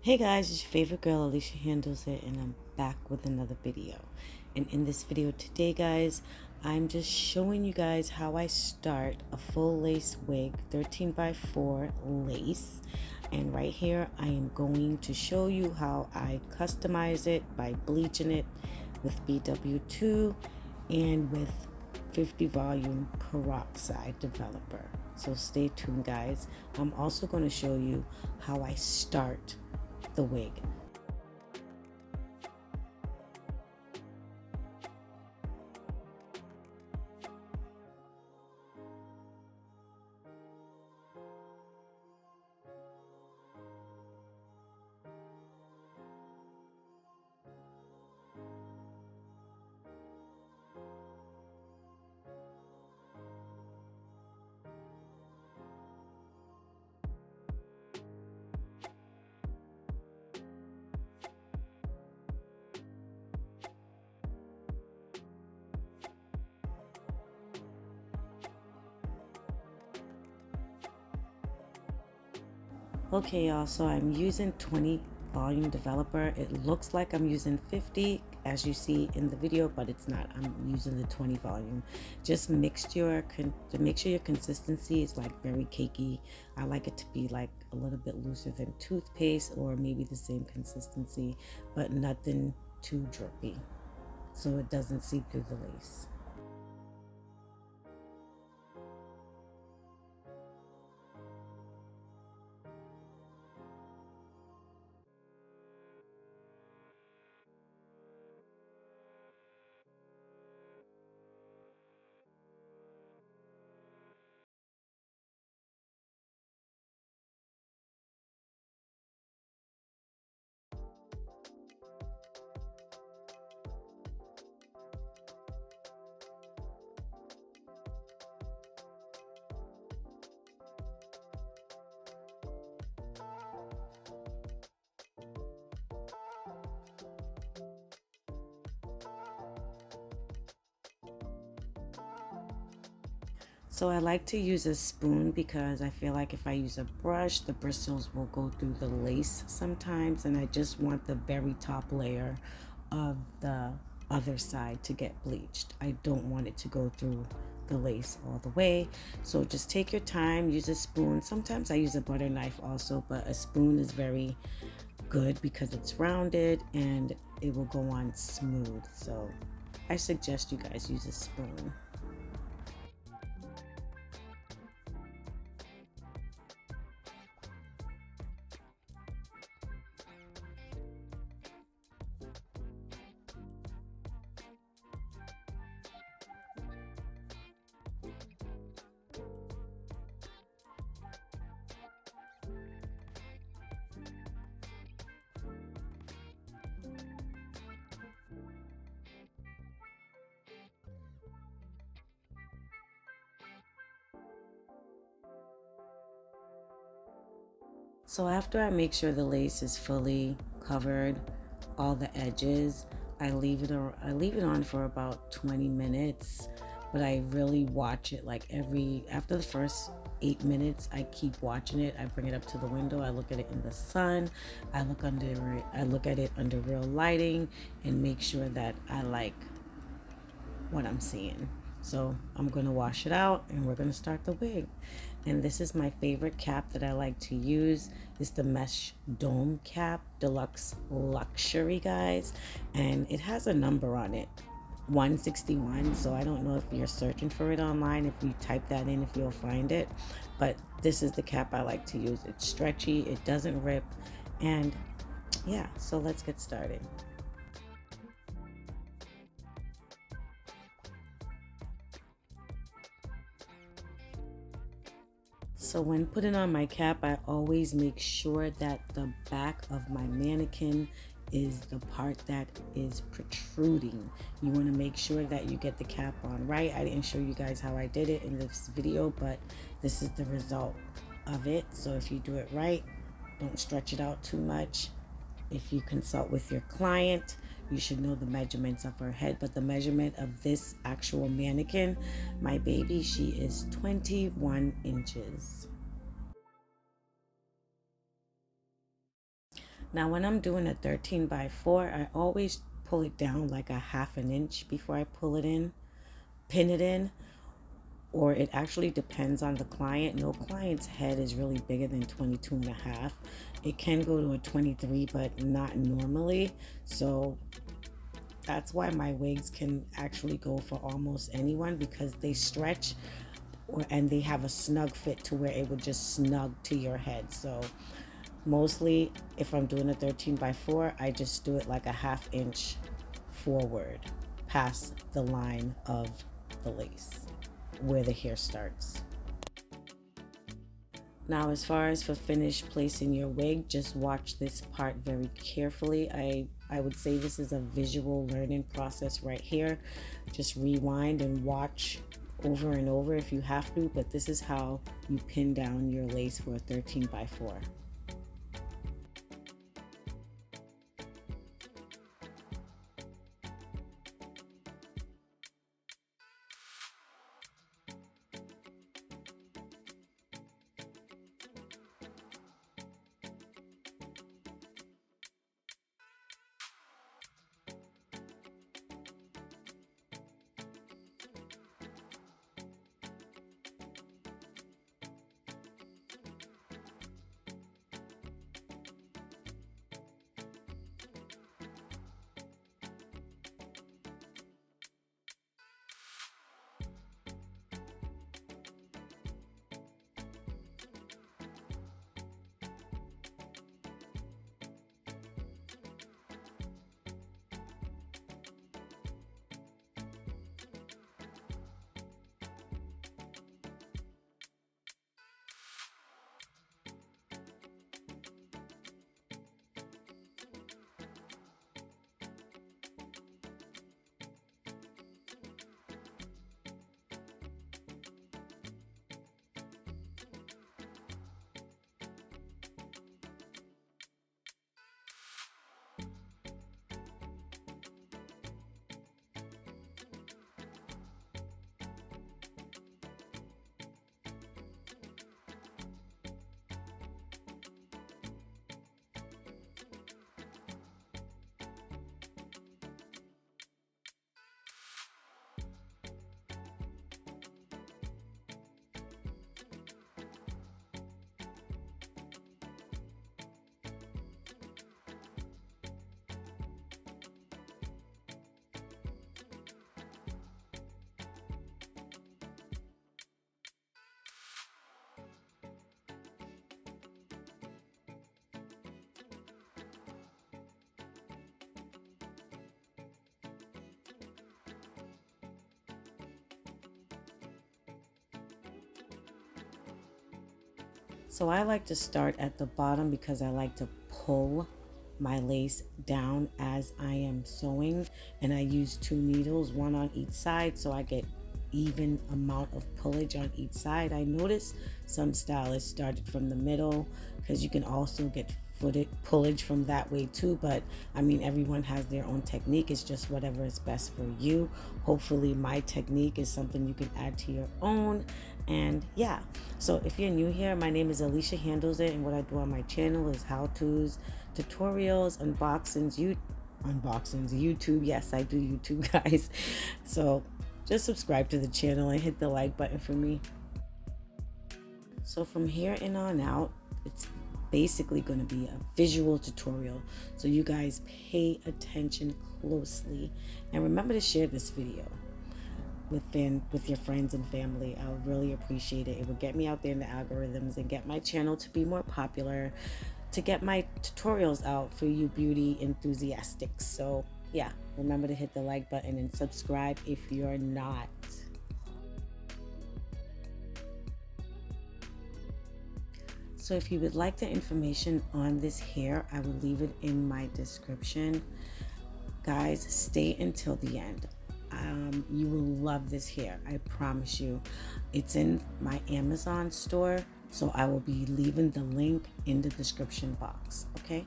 Hey guys, it's your favorite girl Alicia Handles It, and I'm back with another video. And in this video today, guys, I'm just showing you guys how I start a full lace wig, 13 by 4 lace. And right here, I am going to show you how I customize it by bleaching it with BW2 and with 50 volume peroxide developer. So stay tuned, guys. I'm also going to show you how I start the wig. Okay, y'all, so I'm using 20 volume developer. It looks like I'm using 50 as you see in the video, but it's not. I'm using the 20 volume. Just to make sure your consistency is like very cakey. I like it to be like a little bit looser than toothpaste, or maybe the same consistency, but nothing too drippy, so it doesn't seep through the lace. So I like to use a spoon because I feel like if I use a brush, the bristles will go through the lace sometimes, and I just want the very top layer of the other side to get bleached. I don't want it to go through the lace all the way. So just take your time, use a spoon. Sometimes I use a butter knife also, but a spoon is very good because it's rounded and it will go on smooth. So I suggest you guys use a spoon. So after I make sure the lace is fully covered, all the edges, I leave it on for about 20 minutes, but I really watch it like after the first 8 minutes. I keep watching it. I bring it up to the window. I look at it in the sun. I look at it under real lighting and make sure that I like what I'm seeing. So I'm going to wash it out and we're going to start the wig. And this is my favorite cap that I like to use. It's the Mesh Dome Cap Deluxe Luxury, guys. And it has a number on it, 161. So I don't know if you're searching for it online, if you type that in, if you'll find it. But this is the cap I like to use. It's stretchy, it doesn't rip. And yeah, so let's get started. So when putting on my cap, I always make sure that the back of my mannequin is the part that is protruding. You want to make sure that you get the cap on right. I didn't show you guys how I did it in this video, but this is the result of it. So if you do it right, don't stretch it out too much. If you consult with your client, you should know the measurements of her head, but the measurement of this actual mannequin, my baby, she is 21 inches. Now when I'm doing a 13 by 4, I always pull it down like a half an inch before I pull it in, pin it in, or it actually depends on the client. No client's head is really bigger than 22 and a half. It can go to a 23, but not normally. So that's why my wigs can actually go for almost anyone, because they stretch and they have a snug fit to where it would just snug to your head. So mostly if I'm doing a 13 by 4, I just do it like a half inch forward past the line of the lace where the hair starts. Now, as far as for finish placing your wig, just watch this part very carefully. I would say this is a visual learning process right here. Just rewind and watch over and over if you have to, but this is how you pin down your lace for a 13 by 4. So I like to start at the bottom because I like to pull my lace down as I am sewing, and I use 2 needles, one on each side, so I get even amount of pullage on each side. I notice some stylists started from the middle because you can also get footed pullage from that way too, but I mean, everyone has their own technique. It's just whatever is best for you. Hopefully my technique is something you can add to your own. And yeah, so if you're new here, my name is Alicia Handles It, and what I do on my channel is how-tos, tutorials, unboxings, YouTube. Yes, I do YouTube, guys. So just subscribe to the channel and hit the like button for me. So from here and on out, it's basically going to be a visual tutorial, so you guys pay attention closely and remember to share this video with your friends and family. I would really appreciate it. It would get me out there in the algorithms and get my channel to be more popular, to get my tutorials out for you beauty enthusiasts. So yeah, remember to hit the like button and subscribe if you're not. So if you would like the information on this hair, I will leave it in my description. Guys, stay until the end. You will love this hair, I promise you. It's in my Amazon store, so I will be leaving the link in the description box, okay?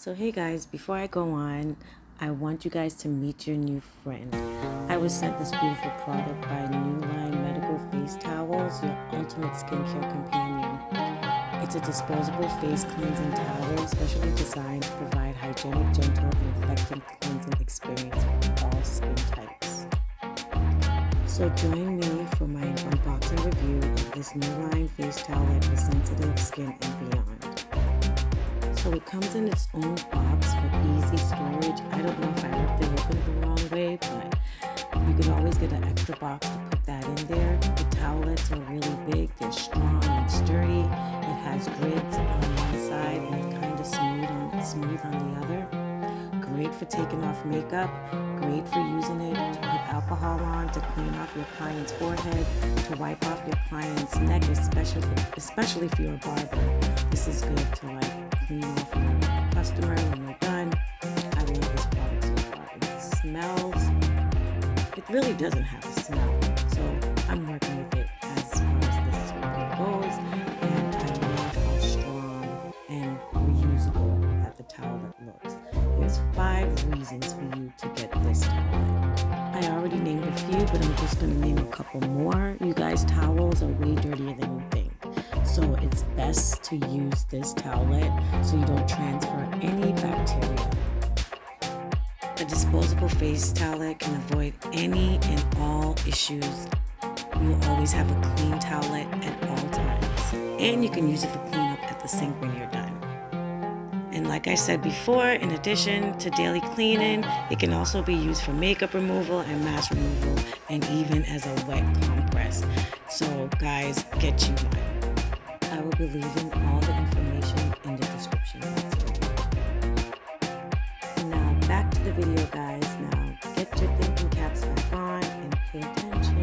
So hey guys, before I go on, I want you guys to meet your new friend. I was sent this beautiful product by Nuline Medical Face Towels, your ultimate skincare companion. It's a disposable face cleansing towel specially designed to provide hygienic, gentle, and effective cleansing experience for all skin types. So join me for my unboxing review of this Nuline face towelette for sensitive skin and beyond. So it comes in its own box for easy storage. I don't know if I ripped it open the wrong way, but you can always get an extra box to put that in there. The towelettes are really big, they're strong and sturdy. It has grids on one side and kind of smooth on the other. Great for taking off makeup, great for using it to put alcohol on, to clean off your client's forehead, to wipe off your client's neck, especially if you're a barber. This is good to clean off your customer when you're done. I love this product so far. It smells, it really doesn't have a smell, so I'm working with it as far as this goes, and I love how strong and reusable that the towelette looks. There's 5 reasons for you to get this towelette. I already named a few, but I'm just going to name a couple more. You guys, towels are way dirtier than you think. So it's best to use this towelette so you don't transfer any bacteria. A disposable face towelette can avoid any and all issues. You'll always have a clean towelette at all times. And you can use it for cleanup at the sink when you're done. And like I said before, in addition to daily cleaning, it can also be used for makeup removal and mask removal, and even as a wet compress. So guys, get you one. I will be leaving all the information in the description box for you. Now back to the video, guys. Now get your thinking caps back on and pay attention.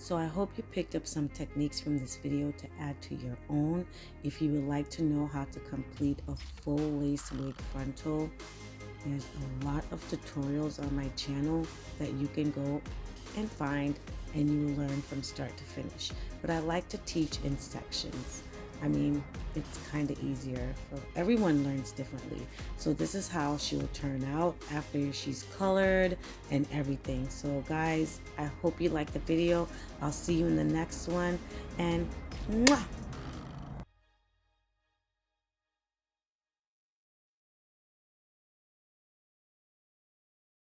So I hope you picked up some techniques from this video to add to your own. If you would like to know how to complete a full lace wig frontal, there's a lot of tutorials on my channel that you can go and find, and you will learn from start to finish. But I like to teach in sections. I mean, it's kind of easier. Everyone learns differently. So this is how she will turn out after she's colored and everything. So guys, I hope you liked the video. I'll see you in the next one, and mwah!